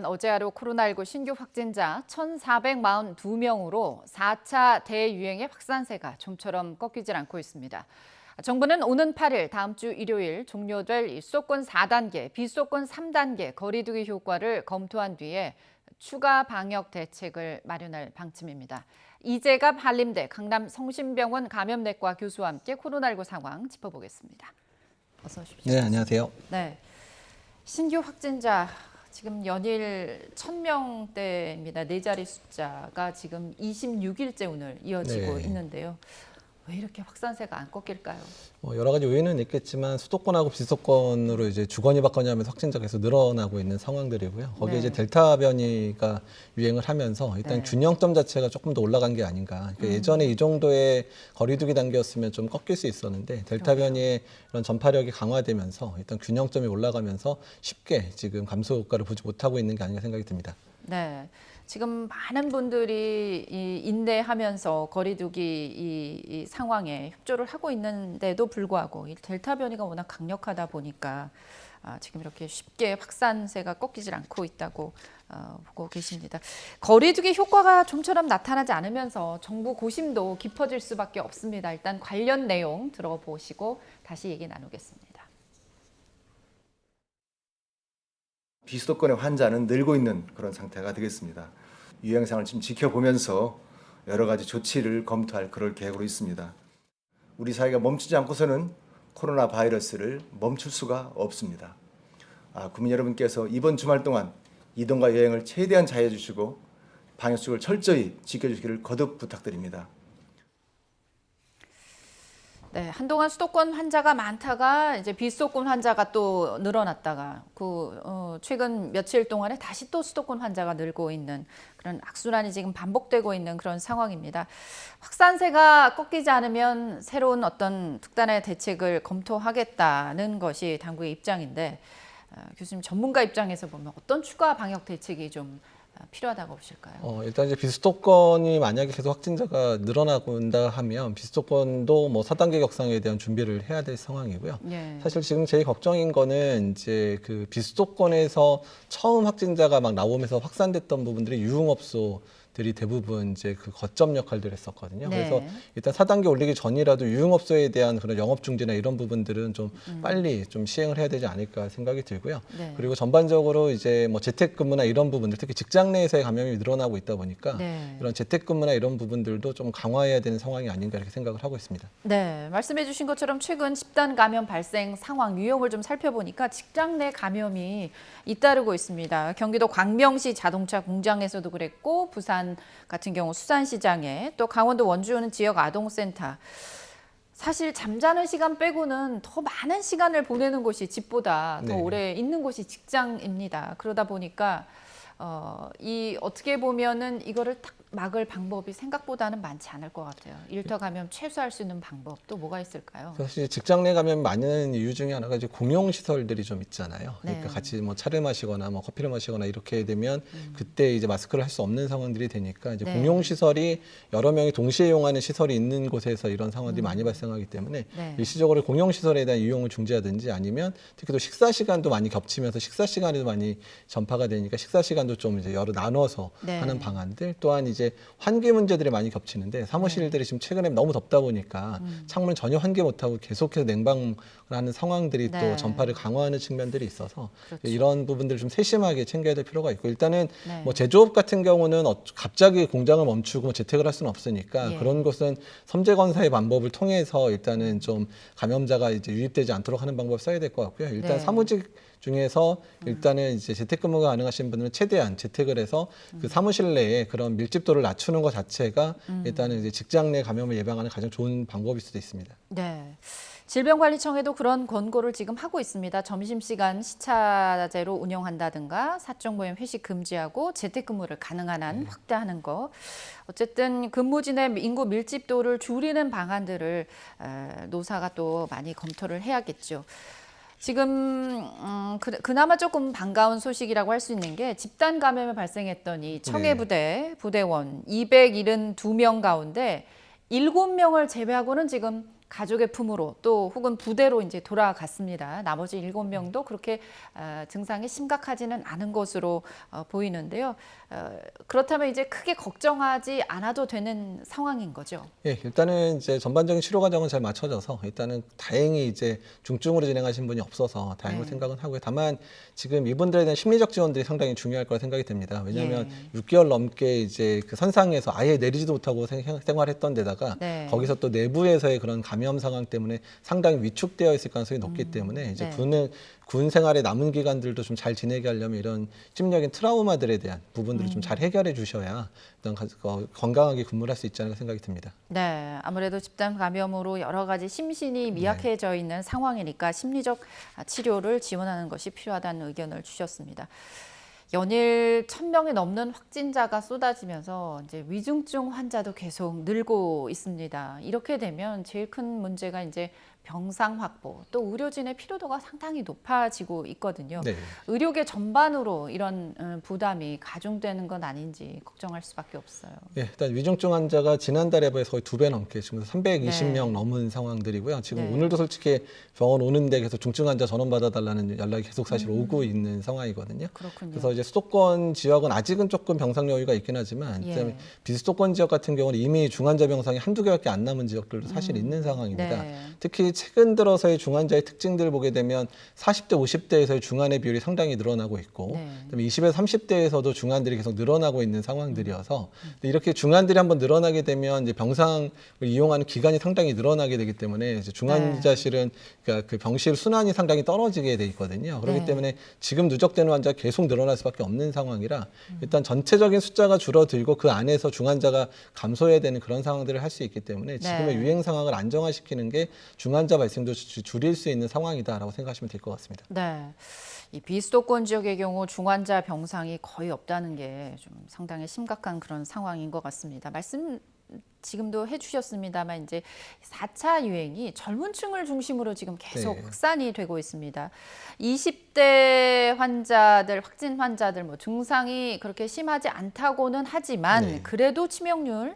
어제 하루 코로나19 신규 확진자 1,442명으로 4차 대유행의 확산세가 좀처럼 꺾이질 않고 있습니다. 정부는 오는 8일 다음 주 일요일 종료될 이 수도권 4단계, 비수도권 3단계 거리 두기 효과를 검토한 뒤에 추가 방역 대책을 마련할 방침입니다. 이재갑 한림대 강남 성심병원 감염내과 교수와 함께 코로나19 상황 짚어보겠습니다. 어서 오십시오. 네, 안녕하세요. 네, 신규 확진자 지금 연일 1,000명대입니다. 네 자리 숫자가 지금 26일째 오늘 이어지고 있는데요. 왜 이렇게 확산세가 안 꺾일까요? 여러 가지 요인은 있겠지만 수도권하고 비수도권으로 이제 주거니 받거니 하면서 확진자가 계속 늘어나고 있는 상황들이고요. 거기에 이제 델타 변이가 유행을 하면서 일단 균형점 자체가 조금 더 올라간 게 아닌가. 그러니까 예전에 이 정도의 거리두기 단계였으면 좀 꺾일 수 있었는데 델타 변이의 이런 전파력이 강화되면서 일단 균형점이 올라가면서 쉽게 지금 감소 효과를 보지 못하고 있는 게 아닌가 생각이 듭니다. 네. 지금 많은 분들이 인내하면서 거리두기 이 상황에 협조를 하고 있는데도 불구하고 이 델타 변이가 워낙 강력하다 보니까 지금 이렇게 쉽게 확산세가 꺾이질 않고 있다고 보고 계십니다. 거리두기 효과가 좀처럼 나타나지 않으면서 정부 고심도 깊어질 수밖에 없습니다. 일단 관련 내용 들어보시고 다시 얘기 나누겠습니다. 비수도권의 환자는 늘고 있는 그런 상태가 되겠습니다. 유행상을 지금 지켜보면서 여러 가지 조치를 검토할 그럴 계획으로 있습니다. 우리 사회가 멈추지 않고서는 코로나 바이러스를 멈출 수가 없습니다. 국민 여러분께서 이번 주말 동안 이동과 여행을 최대한 자제해 주시고 방역수칙을 철저히 지켜주시기를 거듭 부탁드립니다. 네, 한동안 수도권 환자가 많다가 이제 비수도권 환자가 또 늘어났다가 최근 며칠 동안에 다시 또 수도권 환자가 늘고 있는 그런 악순환이 지금 반복되고 있는 그런 상황입니다. 확산세가 꺾이지 않으면 새로운 어떤 특단의 대책을 검토하겠다는 것이 당국의 입장인데 교수님 전문가 입장에서 보면 어떤 추가 방역 대책이 좀 필요하다고 보실까요? 일단 이제 비수도권이 만약에 계속 확진자가 늘어나고 온다 하면 비수도권도 뭐 4단계 격상에 대한 준비를 해야 될 상황이고요. 사실 지금 제일 걱정인 거는 이제 그 비수도권에서 처음 확진자가 막 나오면서 확산됐던 부분들이 유흥업소 들이 대부분 이제 그 거점 역할들을 했었거든요. 그래서 일단 4단계 올리기 전이라도 유흥업소에 대한 그런 영업 중지나 이런 부분들은 좀 빨리 좀 시행을 해야 되지 않을까 생각이 들고요. 그리고 전반적으로 이제 뭐 재택근무나 이런 부분들, 특히 직장 내에서의 감염이 늘어나고 있다 보니까 이런 재택근무나 이런 부분들도 좀 강화해야 되는 상황이 아닌가 이렇게 생각을 하고 있습니다. 네, 말씀해주신 것처럼 최근 집단 감염 발생 상황 유형을 좀 살펴보니까 직장 내 감염이 잇따르고 있습니다. 경기도 광명시 자동차 공장에서도 그랬고 부산 같은 경우 수산시장에 또 강원도 원주는 지역 아동센터. 사실 잠자는 시간 빼고는 더 많은 시간을 보내는 곳이 집보다 더 오래 있는 곳이 직장입니다. 그러다 보니까 어떻게 보면은 이거를 딱 막을 방법이 생각보다는 많지 않을 것 같아요. 일터 감염 최소화할 수 있는 방법 또 뭐가 있을까요? 사실 직장 내 감염이 많은 이유 중에 하나가 이제 공용 시설들이 좀 있잖아요. 그러니까 같이 뭐 차를 마시거나 뭐 커피를 마시거나 이렇게 되면 그때 이제 마스크를 할 수 없는 상황들이 되니까 이제 공용 시설이 여러 명이 동시에 이용하는 시설이 있는 곳에서 이런 상황들이 많이 발생하기 때문에 일시적으로 공용 시설에 대한 이용을 중지하든지 아니면 특히 또 식사 시간도 많이 겹치면서 식사 시간에도 많이 전파가 되니까 식사 시간도 좀 이제 여러 나눠서 하는 방안들 또한 이제 환기 문제들이 많이 겹치는데 사무실들이 지금 최근에 너무 덥다 보니까 창문 전혀 환기 못하고 계속해서 냉방을 하는 상황들이 또 전파를 강화하는 측면들이 있어서 이런 부분들을 좀 세심하게 챙겨야 될 필요가 있고 일단은 뭐 제조업 같은 경우는 갑자기 공장을 멈추고 재택을 할 수는 없으니까 그런 것은 섬재건사의 방법을 통해서 일단은 좀 감염자가 이제 유입되지 않도록 하는 방법을 써야 될 것 같고요. 일단 사무직 중에서 일단은 이제 재택근무가 가능하신 분들은 최대한 재택을 해서 그 사무실 내에 그런 밀집도를 낮추는 것 자체가 일단은 이제 직장 내 감염을 예방하는 가장 좋은 방법일 수도 있습니다. 네. 질병관리청에도 그런 권고를 지금 하고 있습니다. 점심시간 시차제로 운영한다든가 사적 모임 회식 금지하고 재택근무를 가능한 한 확대하는 거. 어쨌든 근무진의 인구 밀집도를 줄이는 방안들을 노사가 또 많이 검토를 해야겠죠. 지금 그나마 조금 반가운 소식이라고 할 수 있는 게 집단 감염이 발생했더니 청해부대 부대원 272명 가운데 7명을 제외하고는 지금 가족의 품으로 또 혹은 부대로 이제 돌아갔습니다. 나머지 7명도 그렇게 증상이 심각하지는 않은 것으로 보이는데요. 그렇다면 이제 크게 걱정하지 않아도 되는 상황인 거죠. 예, 일단은 이제 전반적인 치료 과정은 잘 맞춰져서 일단은 다행히 이제 중증으로 진행하신 분이 없어서 다행으로 네. 생각은 하고요. 다만 지금 이분들에 대한 심리적 지원들이 상당히 중요할 거라 생각이 됩니다. 왜냐하면 예. 6개월 넘게 이제 그 선상에서 아예 내리지도 못하고 생활했던 데다가 네. 거기서 또 내부에서의 그런 감염 상황 때문에 상당히 위축되어 있을 가능성이 높기 때문에 이제 네. 군 생활의 남은 기간들도 좀 잘 지내게 하려면 이런 심리적인 트라우마들에 대한 부분들을 좀 잘 해결해 주셔야 어떤 건강하게 근무를 할 수 있지 않을까 생각이 듭니다. 네, 아무래도 집단 감염으로 여러 가지 심신이 미약해져 있는 상황이니까 심리적 치료를 지원하는 것이 필요하다는 의견을 주셨습니다. 연일 1,000명이 넘는 확진자가 쏟아지면서 이제 위중증 환자도 계속 늘고 있습니다. 이렇게 되면 제일 큰 문제가 이제 병상 확보, 또 의료진의 피로도가 상당히 높아지고 있거든요. 네. 의료계 전반으로 이런 부담이 가중되는 건 아닌지 걱정할 수밖에 없어요. 예, 일단 위중증 환자가 지난달에 비해서 거의 2배 넘게 지금 320명 네. 넘은 상황들이고요. 지금 네. 오늘도 솔직히 병원 오는데 계속 중증 환자 전원 받아달라는 연락이 계속 사실 오고 있는 상황이거든요. 그렇군요. 그래서 이제 수도권 지역은 아직은 조금 병상 여유가 있긴 하지만 예. 비수도권 지역 같은 경우는 이미 중환자 병상이 한두 개밖에 안 남은 지역들도 사실 있는 상황입니다. 네. 특히 최근 들어서의 중환자의 특징들을 보게 되면 40대, 50대에서의 중환의 비율이 상당히 늘어나고 있고 네. 그다음에 20에서 30대에서도 중환들이 계속 늘어나고 있는 상황들이어서 이렇게 중환들이 한번 늘어나게 되면 이제 병상을 이용하는 기간이 상당히 늘어나게 되기 때문에 이제 중환자실은 그러니까 그 병실 순환이 상당히 떨어지게 돼 있거든요. 그렇기 네. 때문에 지금 누적되는 환자가 계속 늘어날 수밖에 없는 상황이라 일단 전체적인 숫자가 줄어들고 그 안에서 중환자가 감소해야 되는 그런 상황들을 할 수 있기 때문에 지금의 네. 유행 상황을 안정화시키는 게 중환자 발생도 줄일 수 있는 상황이다라고 생각하시면 될 것 같습니다. 네. 이 비수도권 지역의 경우 중환자 병상이 거의 없다는 게 좀 상당히 심각한 그런 상황인 것 같습니다. 말씀 지금도 해주셨습니다만 이제 4차 유행이 젊은 층을 중심으로 지금 계속 네. 확산이 되고 있습니다. 20대 환자들, 확진 환자들 뭐 증상이 그렇게 심하지 않다고는 하지만 네. 그래도 치명률이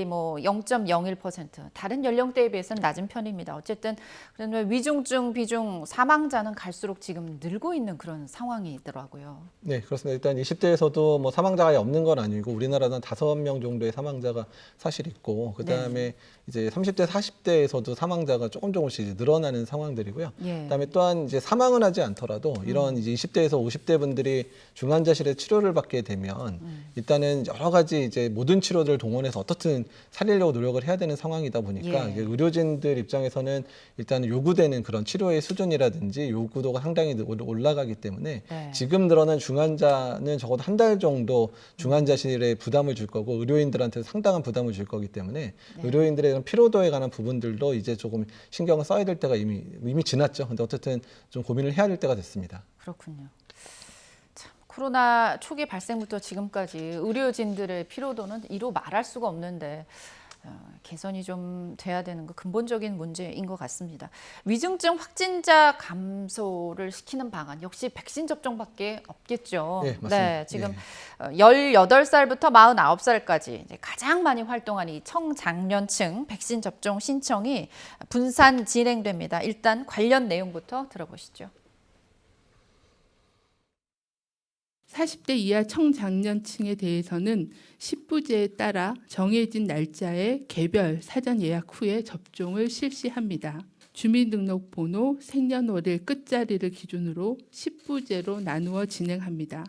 뭐 0.01% 다른 연령대에 비해서는 낮은 편입니다. 어쨌든 그러면 위중증, 비중 사망자는 갈수록 지금 늘고 있는 그런 상황이더라고요. 네, 그렇습니다. 일단 20대에서도 뭐 사망자가 없는 건 아니고 우리나라는 5명 정도의 사망자가 사실 있고 그다음에 이제 30대, 40대에서도 사망자가 조금씩 이제 늘어나는 상황들이고요. 예. 그다음에 또한 이제 사망은 하지 않더라도 이런 이제 20대에서 50대 분들이 중환자실에 치료를 받게 되면 일단은 여러 가지 이제 모든 치료들을 동원해서 어떻든 살리려고 노력을 해야 되는 상황이다 보니까 예. 이게 의료진들 입장에서는 일단 요구되는 그런 치료의 수준이라든지 요구도가 상당히 올라가기 때문에 네. 지금 늘어난 중환자는 적어도 한 달 정도 중환자실에 부담을 줄 거고 의료인들한테 상당한 부담을 줄 거기 때문에 의료인들의 이런 피로도에 관한 부분들도 이제 조금 신경을 써야 될 때가 이미 지났죠. 근데 어쨌든 좀 고민을 해야 될 때가 됐습니다. 그렇군요. 참, 코로나 초기 발생부터 지금까지 의료진들의 피로도는 이루 말할 수가 없는데 개선이 좀 돼야 되는 거 근본적인 문제인 것 같습니다. 위중증 확진자 감소를 시키는 방안 역시 백신 접종밖에 없겠죠. 네, 맞습니다. 네, 지금 18살부터 49살까지 이제 가장 많이 활동하는 이 청장년층 백신 접종 신청이 분산 진행됩니다. 일단 관련 내용부터 들어보시죠. 40대 이하 청장년층에 대해서는 10부제에 따라 정해진 날짜에 개별 사전 예약 후에 접종을 실시합니다. 주민등록번호, 생년월일 끝자리를 기준으로 10부제로 나누어 진행합니다.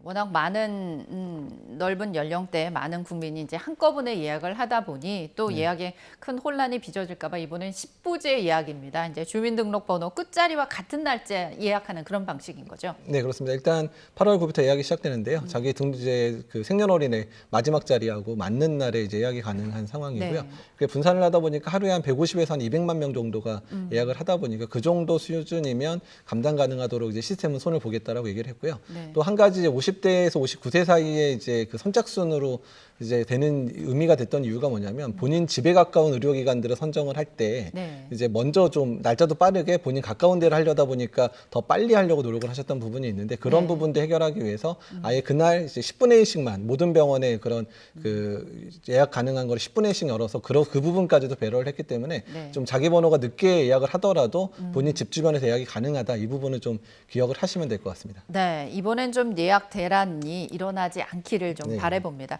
워낙 많은 넓은 연령대에 많은 국민이 이제 한꺼번에 예약을 하다 보니 또 예약에 큰 혼란이 빚어질까봐 이번엔 10부제 예약입니다. 이제 주민등록번호 끝자리와 같은 날짜에 예약하는 그런 방식인 거죠. 네, 그렇습니다. 일단 8월 9일부터 예약이 시작되는데요. 자기 등재 그 생년월일의 마지막 자리하고 맞는 날에 이제 예약이 가능한 상황이고요. 네. 그게 분산을 하다 보니까 하루에 한 150에서 한 200만 명 정도가 예약을 하다 보니까 그 정도 수준이면 감당 가능하도록 이제 시스템은 손을 보겠다라고 얘기를 했고요. 네. 또 한 가지 이제 50대에서 59세 사이에 이제 그 선착순으로 이제 되는 의미가 됐던 이유가 뭐냐면 본인 집에 가까운 의료기관들을 선정을 할 때 네. 이제 먼저 좀 날짜도 빠르게 본인 가까운 데를 하려다 보니까 더 빨리 하려고 노력을 하셨던 부분이 있는데 그런 네. 부분도 해결하기 위해서 아예 그날 이제 10분의 1씩만 모든 병원에 그런 그 예약 가능한 걸 10분의 1씩 열어서 그 부분까지도 배려를 했기 때문에 네. 좀 자기 번호가 늦게 예약을 하더라도 본인 집 주변에서 예약이 가능하다 이 부분을 좀 기억을 하시면 될 것 같습니다. 네, 이번엔 좀 예약 대란이 일어나지 않기를 좀 네. 바라봅니다.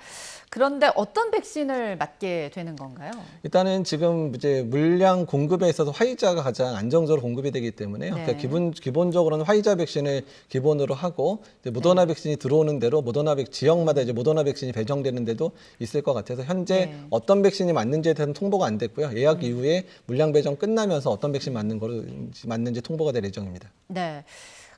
그런데 어떤 백신을 맞게 되는 건가요? 일단은 지금 이제 물량 공급에 있어서 화이자가 가장 안정적으로 공급이 되기 때문에요. 네. 그러니까 기본적으로는 화이자 백신을 기본으로 하고 이제 모더나 백신이 들어오는 대로 지역마다 이제 모더나 백신이 배정되는 데도 있을 것 같아서 현재 네. 어떤 백신이 맞는지에 대해서는 통보가 안 됐고요. 예약 이후에 물량 배정 끝나면서 어떤 백신 맞는지 통보가 될 예정입니다. 네.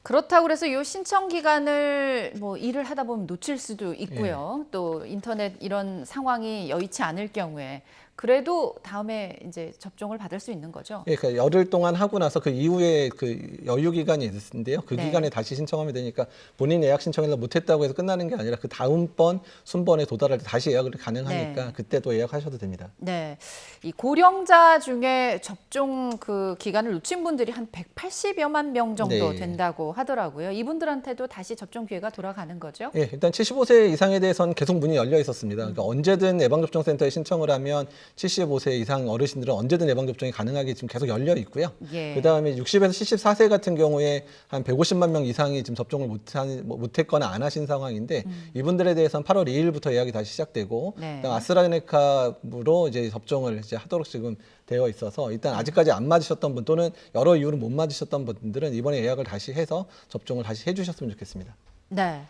그렇다고 그래서 이 신청 기간을 뭐 일을 하다 보면 놓칠 수도 있고요. 또 인터넷 이런 상황이 여의치 않을 경우에 그래도 다음에 이제 접종을 받을 수 있는 거죠. 예, 그러니까 열흘 동안 하고 나서 그 이후에 그 여유 기간이 있는데요. 그 네. 기간에 다시 신청하면 되니까 본인 예약 신청을 못했다고 해서 끝나는 게 아니라 그 다음번 순번에 도달할 때 다시 예약을 가능하니까 네. 그때 또 예약하셔도 됩니다. 네. 이 고령자 중에 접종 그 기간을 놓친 분들이 한 180여만 명 정도 네. 된다고 하더라고요. 이분들한테도 다시 접종 기회가 돌아가는 거죠? 예, 일단 75세 이상에 대해서는 계속 문이 열려 있었습니다. 그러니까 언제든 예방접종센터에 신청을 하면 75세 이상 어르신들은 언제든 예방접종이 가능하게 지금 계속 열려 있고요. 예. 그다음에 60에서 74세 같은 경우에 한 150만 명 이상이 지금 접종을 못했거나 안 하신 상황인데 이분들에 대해서는 8월 2일부터 예약이 다시 시작되고 네. 그다음 아스트라제네카로 이제 접종을 이제 하도록 지금 되어 있어서 일단 아직까지 안 맞으셨던 분 또는 여러 이유로 못 맞으셨던 분들은 이번에 예약을 다시 해서 접종을 다시 해주셨으면 좋겠습니다. 네.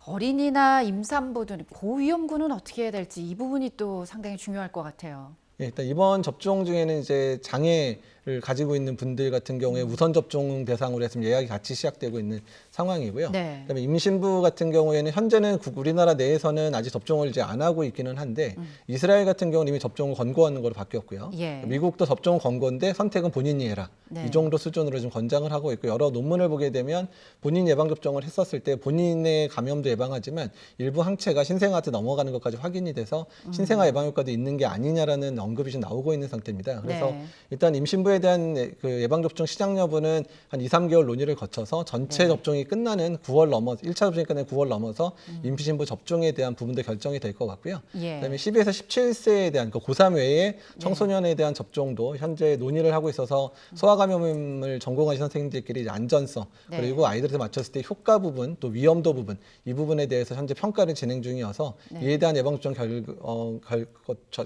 어린이나 임산부들 고위험군은 어떻게 해야 될지 이 부분이 또 상당히 중요할 것 같아요. 예, 일단 이번 접종 중에는 이제 장애를 가지고 있는 분들 같은 경우에 우선 접종 대상으로 했으면 예약이 같이 시작되고 있는 상황이고요. 네. 그다음에 임신부 같은 경우에는 현재는 우리나라 내에서는 아직 접종을 이제 안 하고 있기는 한데 이스라엘 같은 경우는 이미 접종을 권고하는 걸로 바뀌었고요. 예. 미국도 접종 권고인데 선택은 본인이 해라. 네. 이 정도 수준으로 좀 권장을 하고 있고 여러 논문을 보게 되면 본인 예방 접종을 했었을 때 본인의 감염도 예방하지만 일부 항체가 신생아한테 넘어가는 것까지 확인이 돼서 신생아 예방 효과도 있는 게 아니냐라는 언급이 좀 나오고 있는 상태입니다. 그래서 네. 일단 임신부에 대한 그 예방 접종 시작 여부는 한 2, 3개월 논의를 거쳐서 전체 네. 접종이 끝나는 9월 넘어서 1차 접종이 끝나는 9월 넘어서 임신부 접종에 대한 부분도 결정이 될 것 같고요. 예. 그다음에 12에서 17세에 대한 그 고3 외에 청소년에 대한 접종도 현재 논의를 하고 있어서 소아 감염을 전공하신 선생님들끼리 이제 안전성 네. 그리고 아이들한테 맞췄을 때 효과 부분 또 위험도 부분 이 부분에 대해서 현재 평가를 진행 중이어서 네. 이에 대한 예방접종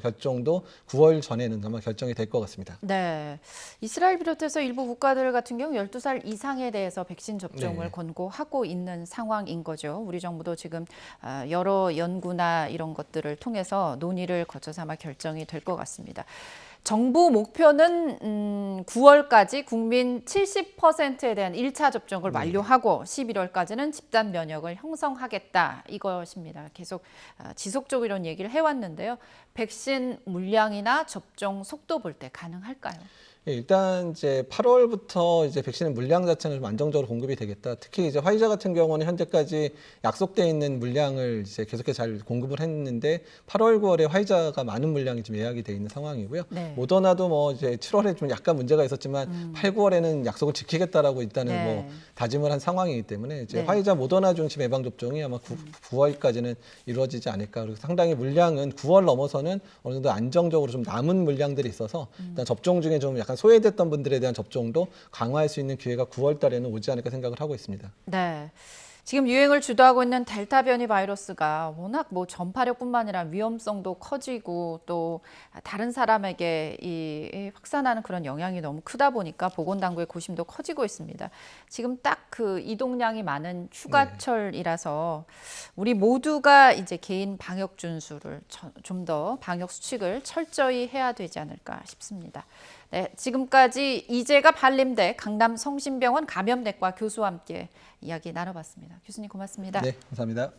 결정도 9월 전에는 아마 결정이 될 것 같습니다. 네. 이스라엘 비롯해서 일부 국가들 같은 경우 12살 이상에 대해서 백신 접종을 네. 권고하고 있는 상황인 거죠. 우리 정부도 지금 여러 연구나 이런 것들을 통해서 논의를 거쳐서 아마 결정이 될 것 같습니다. 정부 목표는 9월까지 국민 70%에 대한 1차 접종을 완료하고 11월까지는 집단 면역을 형성하겠다 이것입니다. 계속 지속적으로 이런 얘기를 해왔는데요. 백신 물량이나 접종 속도 볼 때 가능할까요? 예, 일단 이제 8월부터 이제 백신의 물량 자체는 좀 안정적으로 공급이 되겠다. 특히 이제 화이자 같은 경우는 현재까지 약속돼 있는 물량을 이제 계속해서 잘 공급을 했는데 8월, 9월에 화이자가 많은 물량이 좀 예약이 돼 있는 상황이고요. 네. 모더나도 뭐 이제 7월에 좀 약간 문제가 있었지만 8, 9월에는 약속을 지키겠다라고 일단은 네. 뭐 다짐을 한 상황이기 때문에 이제 네. 화이자, 모더나 중심 예방 접종이 아마 9월까지는 이루어지지 않을까. 그리고 상당히 물량은 9월 넘어서는 어느 정도 안정적으로 좀 남은 물량들이 있어서 일단 접종 중에 좀 약간 소외됐던 분들에 대한 접종도 강화할 수 있는 기회가 9월 달에는 오지 않을까 생각을 하고 있습니다. 네. 지금 유행을 주도하고 있는 델타 변이 바이러스가 워낙 뭐 전파력뿐만 아니라 위험성도 커지고 또 다른 사람에게 이 확산하는 그런 영향이 너무 크다 보니까 보건당국의 고심도 커지고 있습니다. 지금 딱 그 이동량이 많은 휴가철이라서 우리 모두가 이제 개인 방역 준수를 좀 더 방역 수칙을 철저히 해야 되지 않을까 싶습니다. 네, 지금까지 이재갑 한림대 강남성심병원 감염내과 교수와 함께 이야기 나눠봤습니다. 교수님 고맙습니다. 네, 감사합니다.